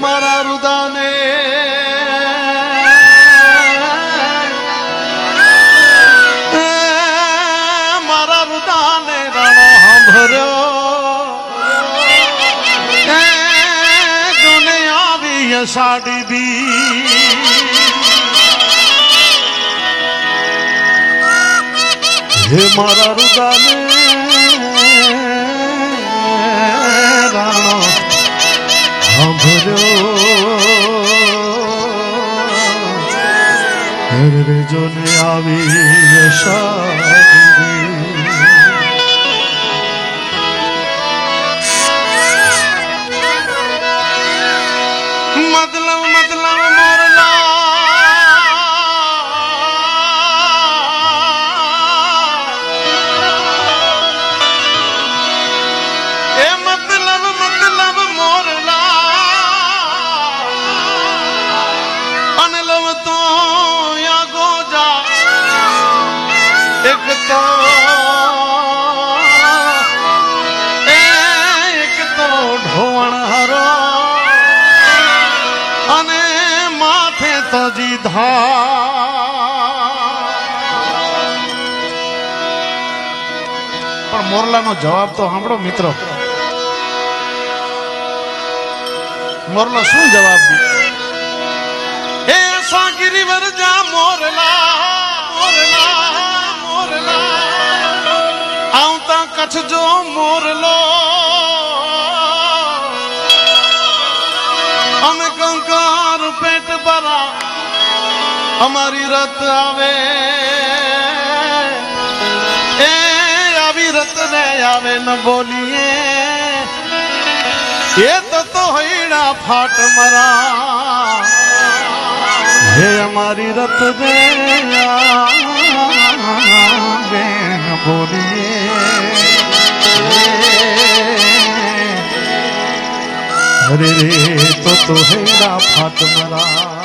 मारा रुदाने मारा रुदाने राणो सांभळ्यो दुनिया भी साड़ी भी हे मारा रुदाने राणो सांभळ्यो रे जोने आवी साड़ी मतलब मोरला ए मतलब मोरला अनलव तो या गोजा एक तो ढोवण हरो अने माथे तो जी धा पण मोरला नो जवाब तो सांभळो मित्रो मोरला शू जवाब दी ए असा गिरिवर जा मोरला मोरला मोरला आऊं ता कच्छ जो मोरलो અમે કંકાર પેટ ભરા અમારી રત આવે એ આવી રત ને આવે ન બોલીએ એ તો હૈડા ફાટ મરા હે અમારી રત ને આવે ન બોલીએ अरे रे तो हेड़ा फाट मरा